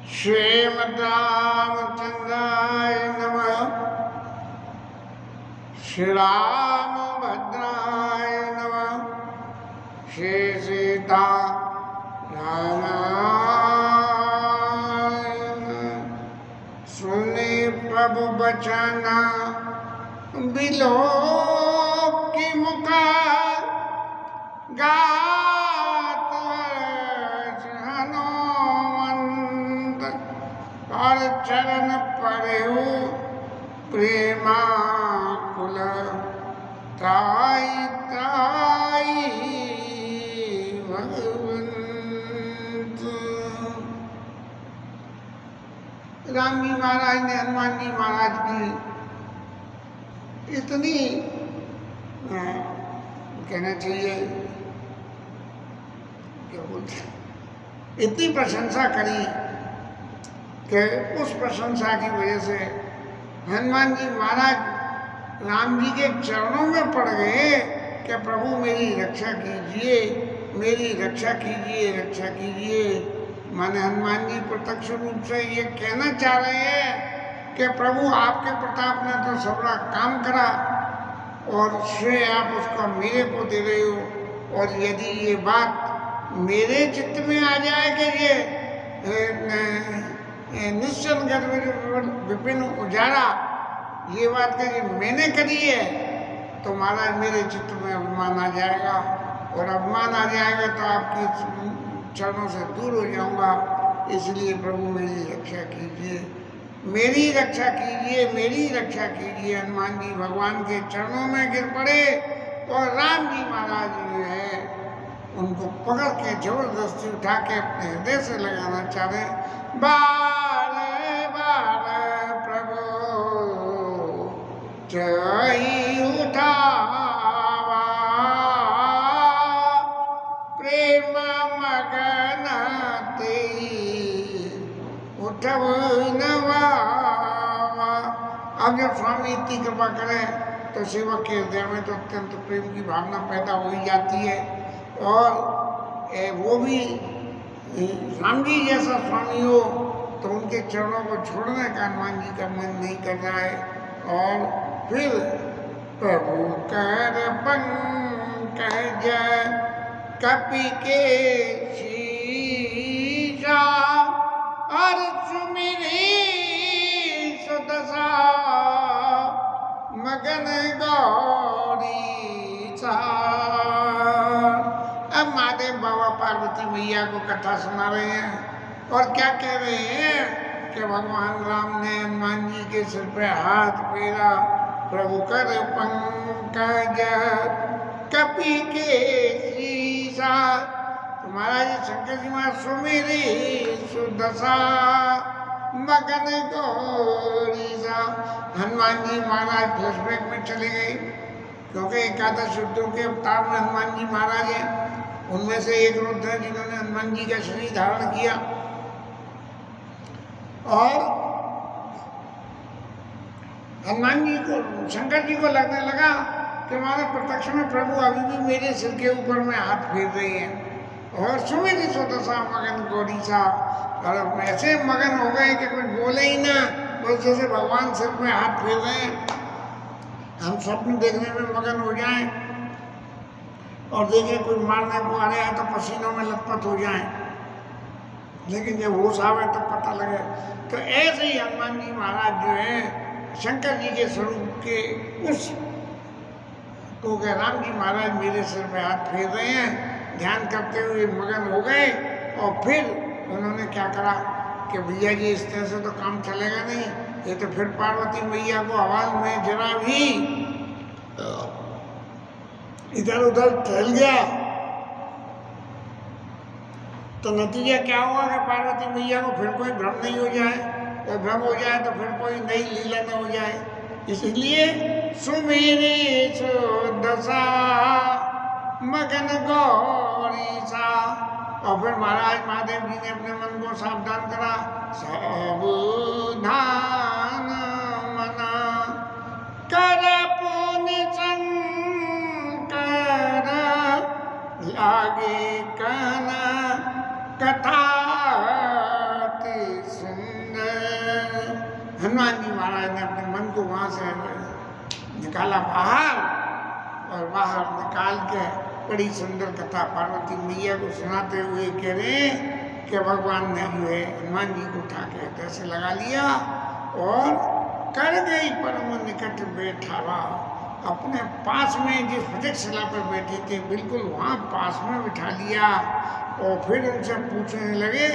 श्रीमद्रामचन्द्राय नमः। श्रीरामभद्राय नमः। श्री सीता रामाय नमः। सुने प्रभु बचन बिलो की मुका गात हनुमंत और चरण पड़ेहु प्रेमा कुल त्राई त्राई भगवंत। राम जी महाराज ने हनुमान जी महाराज की इतनी कहना चाहिए क्या बोलते इतनी प्रशंसा करी कि उस प्रशंसा की वजह से हनुमान जी महाराज राम जी के चरणों में पड़ गए कि प्रभु मेरी रक्षा कीजिए, मेरी रक्षा कीजिए, रक्षा कीजिए। माने हनुमान जी प्रत्यक्ष रूप से ये कहना चाह रहे हैं कि प्रभु आपके प्रताप ने तो सबरा काम करा और श्रेय आप उसका मेरे को दे रहे हो। और यदि ये बात मेरे चित्त में आ जाए कि ये निश्चल विपिन उजाड़ा ये बात कही मैंने करी है तो महाराज मेरे चित्त में अभिमान आ जाएगा और अभिमान आ जाएगा तो आपकी चरणों से दूर हो जाऊंगा। इसलिए प्रभु मेरी रक्षा कीजिए, मेरी रक्षा कीजिए, मेरी रक्षा कीजिए। हनुमान जी भगवान के चरणों में गिर पड़े और राम जी महाराज जो है उनको पकड़ के जबरदस्ती उठा के अपने हृदय से लगाना चाह रहे। बारे बारे प्रभु जय उठावा प्रेम मगन उठव नवावा। अब जब स्वामी इतनी कृपा करें तो सेवक के हृदय में तो अत्यंत प्रेम की भावना पैदा हो ही जाती है। और वो भी राम जी जैसा स्वामी हो तो उनके चरणों को छोड़ने का हनुमान जी का मन नहीं कर रहा है। और फिर प्रभु कर पंकज कपि के शीशा और सुमिरी सुदशा मगन गौरी सा। अब महादेव बाबा पार्वती मैया को कथा सुना रहे हैं और क्या कह रहे हैं कि भगवान राम ने हनुमान जी के सिर पे हाथ फेरा। प्रभु कर पंकज कपि के शीशा। तो महाराज शंकर जी महाराज सुमेरी सुदशा मगन गौरी सा। हनुमान जी महाराज फ्लैशबैक में चले गए क्योंकि एकादश रुद्रों के अवतार में हनुमान जी महाराज हैं। उनमें से एक रुद्र है जिन्होंने हनुमान जी का शरीर धारण किया। और हनुमान जी को शंकर जी को लगने लगा कि हमारे प्रत्यक्ष में प्रभु अभी भी मेरे सिर के ऊपर में हाथ फेर रहे हैं। और सुमेरी सुदशा मगन गौरी सा। और ऐसे मगन हो गए कि कोई बोले ही ना, बस जैसे भगवान सिर में हाथ फेर रहे हैं। हम स्वप्न देखने में मगन हो जाएं और देखें कोई मारने को आ रहा है तो पसीनों में लथपथ हो जाएं, लेकिन जब होश आवे तब पता लगे। तो ऐसे ही हनुमान जी महाराज जो है शंकर जी के स्वरूप के उस तो क्या राम जी महाराज मेरे सिर पे हाथ फेर रहे हैं, ध्यान करते हुए मगन हो गए। और फिर उन्होंने क्या करा कि भैया जी इस तरह से तो काम चलेगा नहीं, ये तो फिर पार्वती मैया को आवाज में जरा भी इधर उधर टहल गया तो नतीजा क्या हुआ कि पार्वती मैया को फिर कोई भ्रम नहीं हो जाए, और भ्रम हो जाए तो फिर कोई नई लीला न हो जाए। इसलिए सुमेरी सुदशा मगन गौरी सा। और फिर महाराज महादेव जी ने अपने मन को सावधान करा। सावधान मना कर पुनि शंकर लागे कना कथा हनुमान जी महाराज ने अपने मन को वहाँ से निकाला बाहर, और बाहर निकाल के बड़ी सुंदर कथा पार्वती मैया को सुनाते हुए कह रहे हैं कि भगवान ने जो है हनुमान जी को उठा के कैसे लगा लिया और कर गई परम निकट बैठावा, अपने पास में जिस प्रत्यक्षशिला पर बैठे थे बिल्कुल वहाँ पास में बिठा लिया। और फिर उनसे पूछने लगे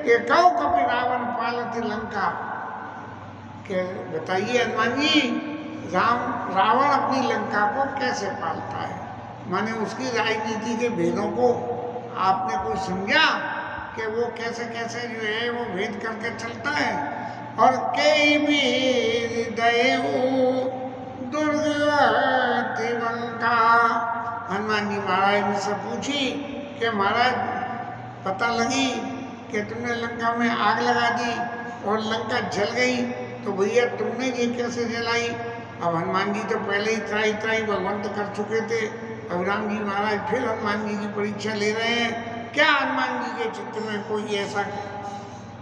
कि कहो कभी रावण पालत लंका, के बताइए हनुमान जी रावण अपनी लंका को कैसे पालता है, माने उसकी राजनीति के भेदों को आपने कुछ समझा कि वो कैसे कैसे जो है वो भेद करके चलता है। और कई भी दयु दुर्गति लंका, हनुमान जी महाराज ने से पूछी कि महाराज पता लगी कि तुमने लंका में आग लगा दी और लंका जल गई, तो भैया तुमने ये कैसे जलाई। अब हनुमान जी तो पहले ही त्राई त्राई भगवंत कर चुके थे। अब राम जी महाराज फिर हनुमान जी की परीक्षा ले रहे हैं। क्या हनुमान जी के चित्त में कोई ऐसा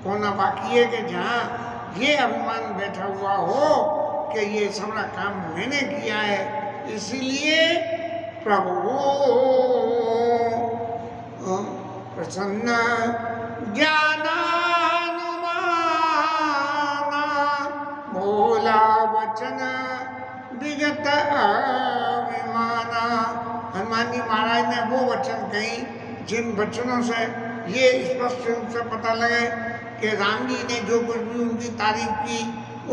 कोना बाकी है कि जहाँ ये अभिमान बैठा हुआ हो कि ये सारा काम मैंने किया है, इसीलिए प्रभु प्रसन्न ज्ञानानुमाना भोला वचन विगत अभिमाना। हनुमान जी महाराज ने वो वचन कही जिन वचनों से ये स्पष्ट रूप से पता लगे कि राम जी ने जो कुछ भी उनकी तारीफ की,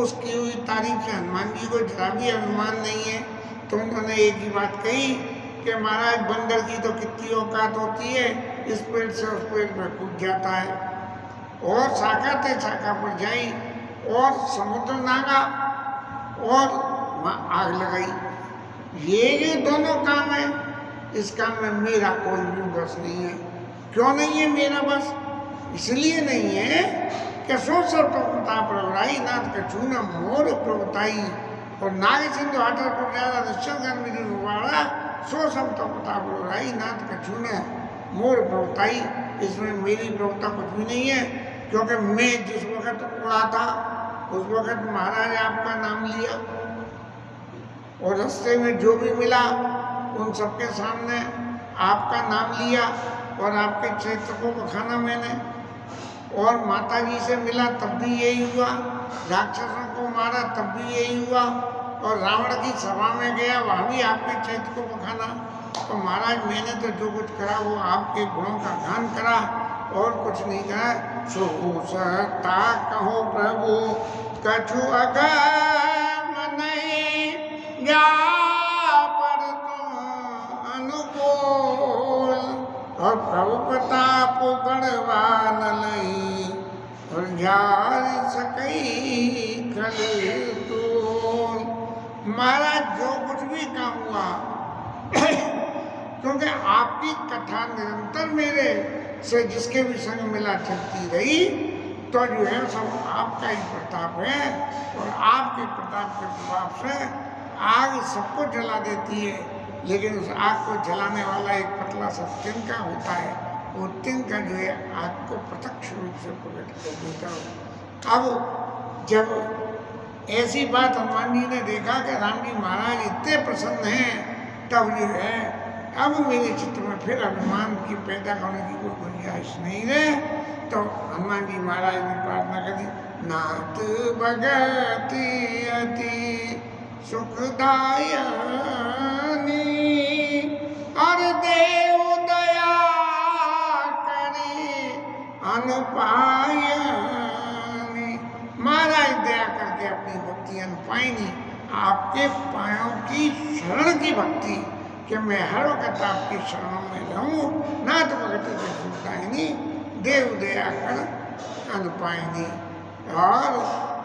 उसकी हुई तारीफ से हनुमान जी को जरा भी अभिमान नहीं है। तो उन्होंने एक ही बात कही कि महाराज बंदर की तो कितनी औकात होती है, इस पेड़ से उस पेड़ पर कूद जाता है, और शाखा ते शाखा पर जाई और समुद्र नागा और वहाँ आग लगाई। ये दोनों काम है, इस काम में मेरा कोई भी बस नहीं है। क्यों नहीं है मेरा बस? इसलिए नहीं है कि सो सर प्रताप रघुराई नाथ कछूना मोर प्रभुताई, और नाग सिंधु हाटर पर ज्यादा दक्षिण विवाड़ा सो सब प्रताप रघुराई नाथ कछूना मोर प्रभुताई। इसमें मेरी प्रभुता कुछ भी नहीं है, क्योंकि मैं जिस वक्त उड़ा था उस वक्त महाराज आपका नाम लिया, और रास्ते में जो भी मिला उन सबके सामने आपका नाम लिया, और आपके चरित्र को बखाना मैंने। और माता जी से मिला तब भी यही हुआ, राक्षसों को मारा तब भी यही हुआ, और रावण की सभा में गया वहाँ भी आपके चरित्र को बखाना। तो महाराज मैंने तो जो कुछ करा वो आपके गुणों का गान करा और कुछ नहीं करा। सो सहता कहो प्रभु कछु अगम नहीं, या पर तुम अनुकूल, और प्रभु प्रताप बड़वान लई, और जार सकई खले तूल। महाराज जो कुछ भी काम हुआ क्योंकि आपकी कथा निरंतर मेरे से जिसके भी संग मिला चलती रही, तो जो है सब आपका ही प्रताप है, और आपके प्रताप के प्रभाव से आग सबको जला देती है, लेकिन उस आग को जलाने वाला एक पतला सा तिनका होता है, वो तिनका जो है आग को प्रत्यक्ष रूप से प्रकट कर देता है। अब जब ऐसी बात हनुमान जी ने देखा कि राम जी महाराज इतने प्रसन्न हैं, तब जो है अब मेरे चित्त में फिर अभिमान की पैदा होने की कोई गुंजाइश नहीं है। तो हनुमान जी महाराज ने प्रार्थना कर दी, नाथ भगति अति सुखदायनी, और देव दया करी अनुपायनी। महाराज दया करके अपनी भक्ति अनुपायनी, आपके पायों की शरण की भक्ति, कि मैं हर वक्त आपकी शरणों में रहूं, नाथ भगति से सुखदायनी, देव दया कर अनुपायनी। और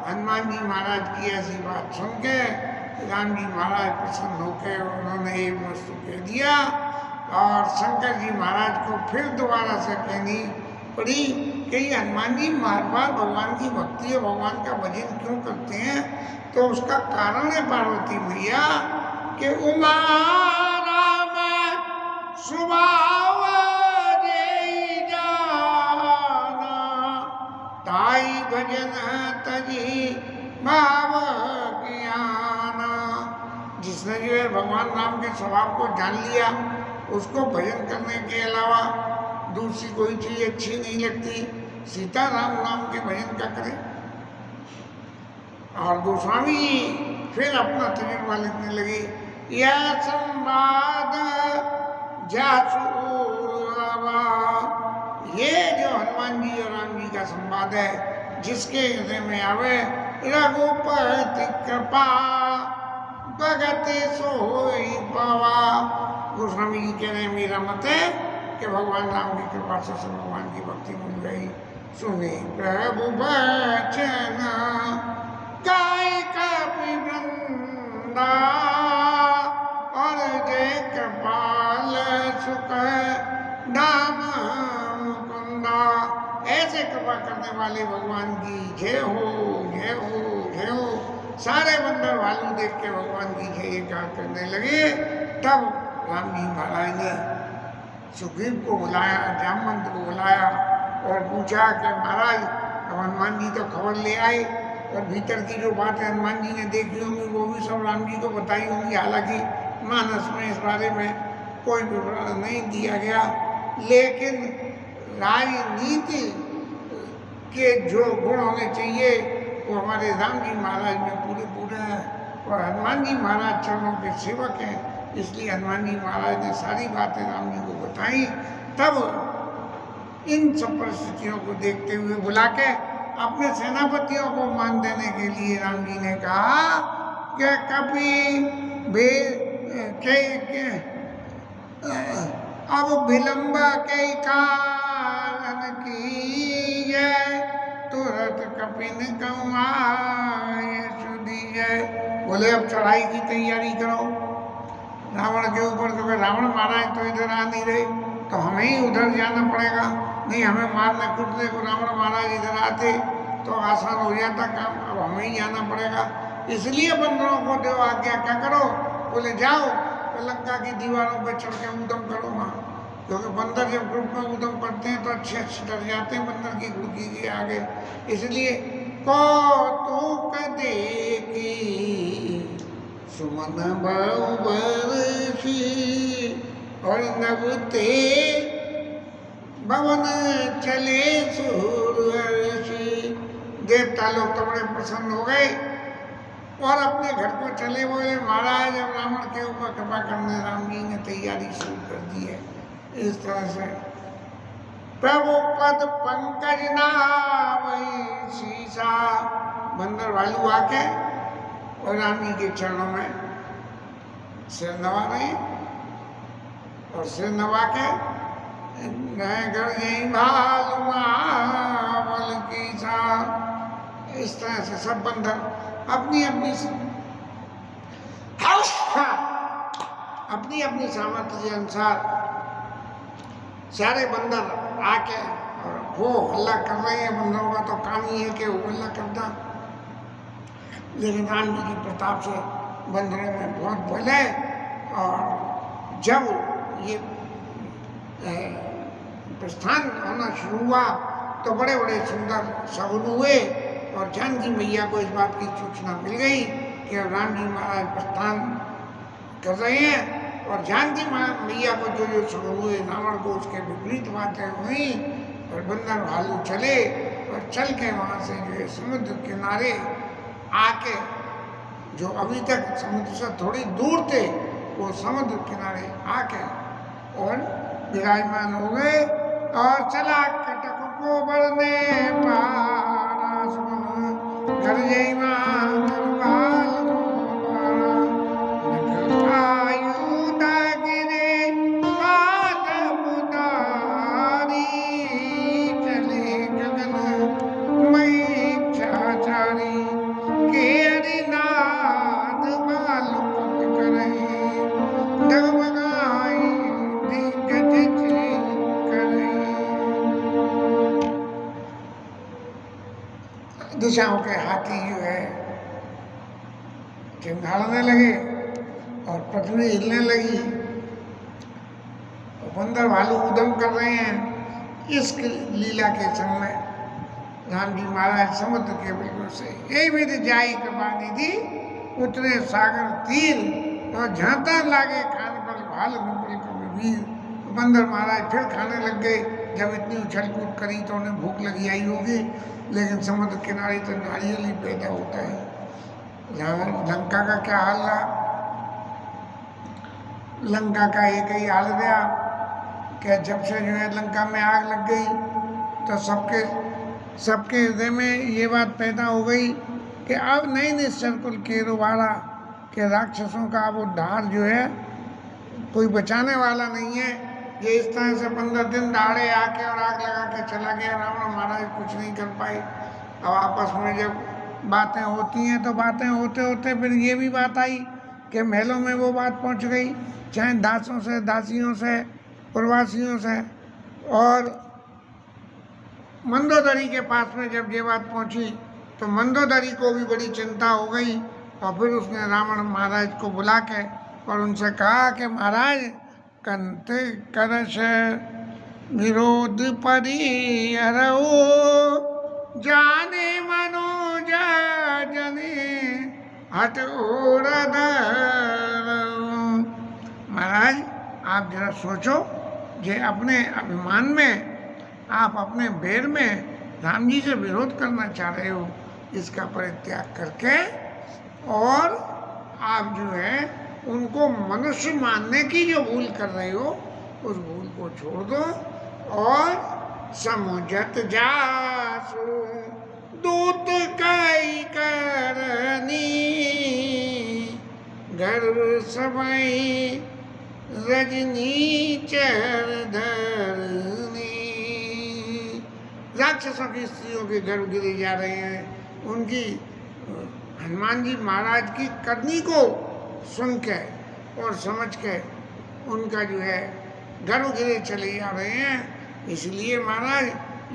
हनुमान जी महाराज की ऐसी बात सुन के राम जी महाराज प्रसन्न होकर उन्होंने ये वस्तु कह दिया, और शंकर जी महाराज को फिर दोबारा से कहनी पड़ी कि ये हनुमान जी बार बार भगवान की भक्ति और भगवान का भजन क्यों करते हैं। तो उसका कारण है पार्वती मैया कि उमा राम स्वभाव ताई भजन तजी भाव ज्ञाना। जिसने जो है भगवान राम के स्वभाव को जान लिया, उसको भजन करने के अलावा दूसरी कोई चीज अच्छी नहीं लगती। सीताराम नाम के भजन का करे। और गोस्वामी जी फिर अपना तजुर्बा लिखने लगे। यह संवाद जासुरवा, ये जो हनुमान जी और राम जी का संवाद है, जिसके हृदय में आवे रघुपति कृपा भगत सोई पावा। गोस्वामी जी कह रहे हैं मेरा मत है कि भगवान राम की कृपा से सब भगवान की भक्ति मिल गई। सुने प्रभु वचन गाय कपि वृंदा, और जय कृपाल सुख नाम मुकुंदा। ऐसे कृपा करने वाले भगवान की जय हो, जय हो, जय हो। सारे बंदर भालू देख के भगवान की जयकार करने लगे। तब राम जी महाराज ने सुग्रीव को बुलाया, जामवंत को बुलाया और पूछा कि महाराज अब हनुमान जी तो खबर ले आए, और भीतर की जो बात है हनुमान जी ने देखी होंगी वो भी सब राम जी को बताई होंगी। हालांकि मानस में इस बारे में कोई विवरण नहीं दिया गया, लेकिन राजनीति के जो गुण होने चाहिए वो हमारे राम जी महाराज में पूरे पूरे हैं। और हनुमान जी महाराज चरणों के सेवक हैं, इसलिए हनुमान जी महाराज ने सारी बातें राम जी को बताई। तब इन सब परिस्थितियों को देखते हुए बुला के अपने सेनापतियों को मान देने के लिए राम जी ने कहा कि कभी भी अब विलंब के कारण की है, तुरंत कपिन कमाए सुधी है। बोले अब चढ़ाई की तैयारी करो रावण के ऊपर, क्योंकि रावण महाराज तो इधर आ नहीं रहे, तो हमें ही उधर जाना पड़ेगा। नहीं हमें मारने कूटने को रावण महाराज इधर आते तो आसान हो जाता काम, अब हमें ही जाना पड़ेगा। इसलिए बंदरों को दो आज्ञा, क्या करो? बोले जाओ तो लंका की दीवारों पर चढ़ के उद्यम करो वहाँ, क्योंकि बंदर जब ग्रुप में उद्यम करते हैं तो अच्छे डर जाते हैं बंदर की गुड़की के आगे। इसलिए कौतुक देखी सुमन बरसी, और नभते भवन चले सूर्यषि। देवता लोग तो बड़े प्रसन्न हो गए और अपने घर को चले। बोले महाराज अब रावण के ऊपर कृपा करने राम जी ने तैयारी शुरू कर दी है। इस तरह से प्रभु पद पंकज नावई शीशा, बंदर भालू आके और राम जी के चरणों में सिर नवा रहे हैं, और सिर नवा के घर यही भालू बल की सा। इस तरह से सब बंदर अपनी अपनी सामर्थ्य के अनुसार सारे बंदर आके और हो हल्ला कर रहे हैं। बंदरों का तो काम ही है कि वो हल्ला करता, लेकिन राम जी की प्रताप से बंदरों में बहुत बल है। और जब ये प्रस्थान होना शुरू हुआ तो बड़े बड़े सुंदर सगुन हुए, और जानकी मैया को इस बात की सूचना मिल गई कि राम जी महाराज प्रस्थान कर रहे हैं। और जानकी मैया को जो जो सगुन हुए, रावण को उसके विपरीत बातें हुई, और बंदर भालू चले और चल के वहाँ से जो है समुद्र किनारे आके, जो अभी तक समुद्र से थोड़ी दूर थे, वो समुद्र किनारे आके और विराजमान हो गए। और चला कटक को बढ़ने पारा सुन घर जय दिशाओं के हाथी जो है चिंगाड़ने लगे और पृथ्वी हिलने लगी, और बंदर भालू उद्यम कर रहे हैं। इस लीला के समय राम जी महाराज समुद्र के बिल्कुल से यही विधि जाई कृपा निधि उतरे सागर तीर और झांता लागे खान पर भाल विपुल कवि वीर। बंदर महाराज फिर खाने लग गए। जब इतनी उछल कूद करी तो उन्हें भूख लगी आई होगी, लेकिन समुद्र किनारे तो नारियल ही पैदा होता है। लंका का क्या हाल रहा? लंका का एक ही हाल गया कि जब से जो है लंका में आग लग गई तो सबके हृदय में ये बात पैदा हो गई कि अब नहीं निश्चल कुल केरोवाला के राक्षसों का अब उद्धार जो है कोई बचाने वाला नहीं है। ये इस तरह से 15 दिन दहाड़े आके और आग लगा के चला गया। रावण महाराज कुछ नहीं कर पाए। अब आपस में जब बातें होती हैं तो बातें होते होते फिर ये भी बात आई कि महलों में वो बात पहुंच गई, चाहे दासों से, दासियों से, प्रवासियों से, और मंदोदरी के पास में जब ये बात पहुंची तो मंदोदरी को भी बड़ी चिंता हो गई। और फिर उसने रावण महाराज को बुला के और उनसे कहा कि महाराज कंत करश विरोध परिहरऊ जाने मनोज जने हट महाराज आप जरा सोचो, जे अपने अभिमान में, आप अपने बेर में राम जी से विरोध करना चाह रहे हो, इसका परित्याग करके और आप जो है उनको मनुष्य मानने की जो भूल कर रहे हो उस भूल को छोड़ दो और समुझत जासु दूत काई करनी गर्व सबई रजनी चर धरनी। राक्षसों की स्त्रियों के गर्भ गिरे जा रहे हैं। उनकी हनुमान जी महाराज की करनी को सुन के और समझ के उनका जो है गर्भ गिरे चले जा रहे हैं। इसलिए महाराज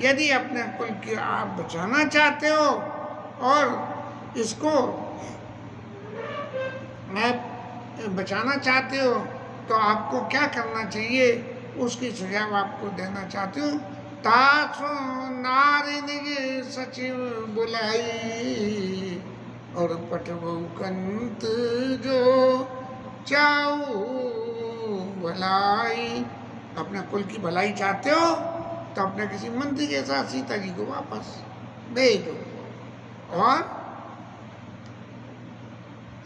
यदि अपने कुल की आप बचाना चाहते हो और इसको आप बचाना चाहते हो तो आपको क्या करना चाहिए, उसकी सुझाव आपको देना चाहती हूँ। तासु नारी निज सचिव बुलाई और पटवु कंत जो चाऊ भलाई। अपने कुल की भलाई चाहते हो तो अपने किसी मंत्री के साथ सीता जी को वापस दे दो। और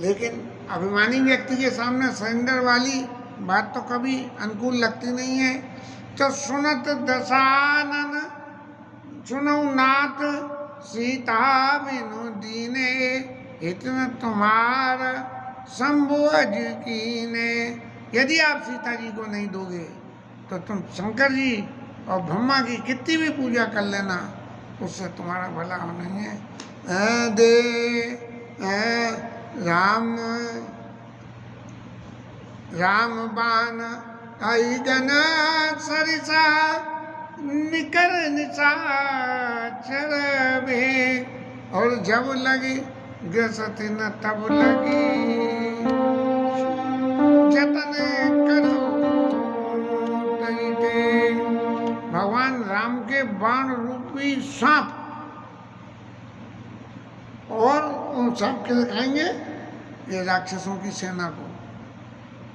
लेकिन अभिमानी व्यक्ति के सामने सरेंडर वाली बात तो कभी अनुकूल लगती नहीं है। तो सुनत दशानन सुनऊ नाथ सीता बिनु दीने इतना तुम्हार संभोज कीने। यदि आप सीता जी को नहीं दोगे तो तुम शंकर जी और ब्रह्मा की कितनी भी पूजा कर लेना, उससे तुम्हारा भला हो नहीं है। दे राम बाण आई गना सरिसा निकर निशाचर भे। और जब लगी ग्रसति न तब लगी जतन करो तरीके। भगवान राम के बाण रूपी सांप और उन सांप के खाएंगे ये राक्षसों की सेना को।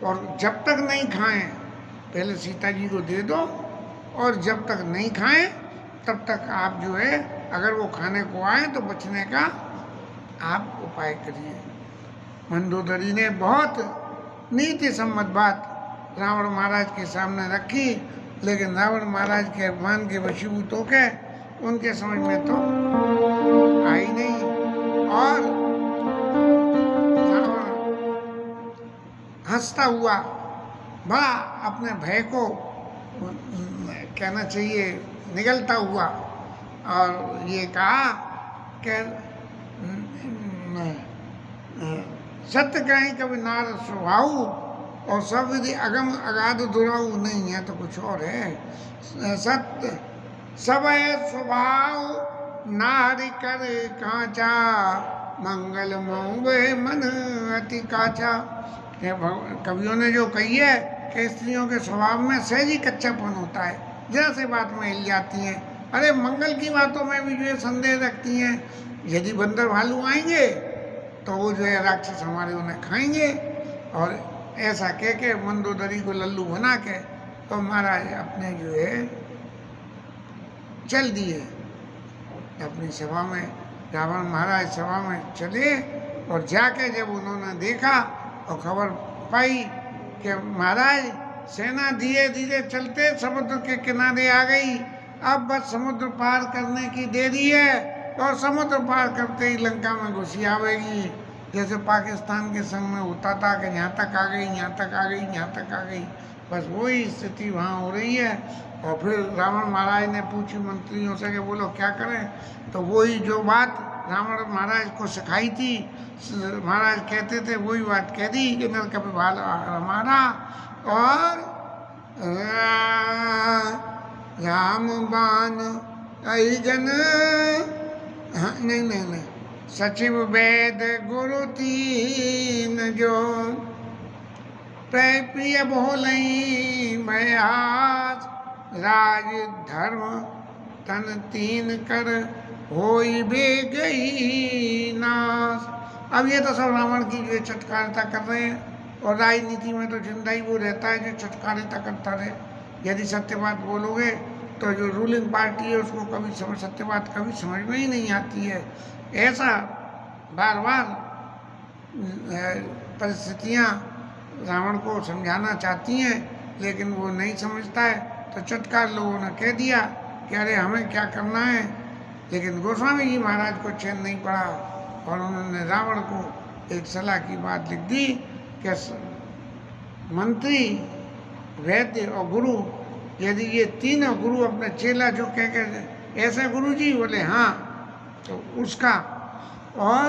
और जब तक नहीं खाएं, पहले सीता जी को दे दो, और जब तक नहीं खाएं तब तक आप जो है अगर वो खाने को आए तो बचने का आप उपाय करिए। मंदोदरी ने बहुत नीति सम्मत बात रावण महाराज के सामने रखी, लेकिन रावण महाराज के अभिमान के वशीभूत होकर उनके समझ में तो आई नहीं। और रावण हंसता हुआ बड़ा अपने भय को कहना चाहिए निगलता हुआ और ये कहा कि सत्य कहीं कभी नार स्वभाव और सब विधि अगम अगाध दुराऊ नहीं है तो कुछ और है। सत्य सब स्वभाव नारी कर कांचा मंगल मोहे मन अति काचा। कवियों ने जो कही है कि स्त्रियों के स्वभाव में सहज ही कच्चापन होता है, जरा से बात में हिल जाती हैं, अरे मंगल की बातों में भी जो है संदेह रखती हैं। यदि बंदर भालू आएंगे तो वो जो है राक्षस हमारे उन्हें खाएंगे। और ऐसा कह के मंदोदरी को लल्लू बना के तो महाराज अपने जो है चल दिए अपनी सभा में। रावण महाराज सभा में चले और जाके जब उन्होंने देखा और खबर पाई कि महाराज सेना धीरे धीरे चलते समुद्र के किनारे आ गई, अब बस समुद्र पार करने की देरी है और समुद्र पार करते ही लंका में घुसी आवेगी। जैसे पाकिस्तान के संग में होता था कि यहाँ तक आ गई, यहाँ तक आ गई, यहाँ तक आ गई, बस वही स्थिति वहाँ हो रही है। और फिर रावण महाराज ने पूछी मंत्रियों से कि बोलो क्या करें, तो वही जो बात रावण महाराज को सिखाई थी, महाराज कहते थे वही बात कह दी कि नल कभी भाल हमारा। और राम बाण अहिजन, नहीं, सचिव वेद गुरु तीन जो प्रिय बोलई मयास, राज धर्म तन तीन कर होई बे गई नाश। अब ये तो सब रावण की जो चटकारिता कर रहे हैं। और राजनीति में तो जिंदा ही वो रहता है जो चटकारिता करता रहे। यदि सत्य बात बोलोगे तो जो रूलिंग पार्टी है उसको कभी सत्य बात कभी समझ में ही नहीं आती है। ऐसा बार बार परिस्थितियाँ रावण को समझाना चाहती हैं लेकिन वो नहीं समझता है। तो चटकार लोगों ने कह दिया कि अरे हमें क्या करना है। लेकिन गोस्वामी जी महाराज को चैन नहीं पड़ा और उन्होंने रावण को एक सलाह की बात लिख दी कि मंत्री, वैद्य और गुरु, यदि ये तीनों गुरु अपने चेला जो कह के ऐसे गुरु जी बोले हाँ तो उसका, और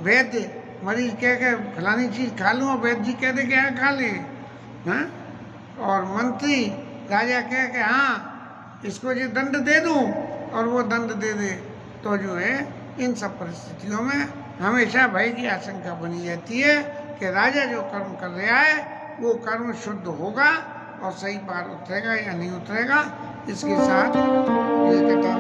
वैद्य मरीज कह के फलानी चीज़ खा लूँ और वैद्य जी कह दे कि हाँ खा ले, हाँ, और मंत्री राजा कह के हाँ इसको ये दंड दे दूँ और वो दंड दे दे, तो जो है इन सब परिस्थितियों में हमेशा भय की आशंका बनी रहती है कि राजा जो कर्म कर रहा है वो कर्म शुद्ध होगा और सही पार उतरेगा या नहीं उतरेगा। इसके साथ ये कथा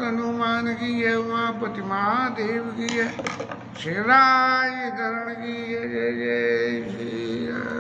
हनुमान की है, उमापति महादेव की है, श्री राज धरण की जय जय श्री राम।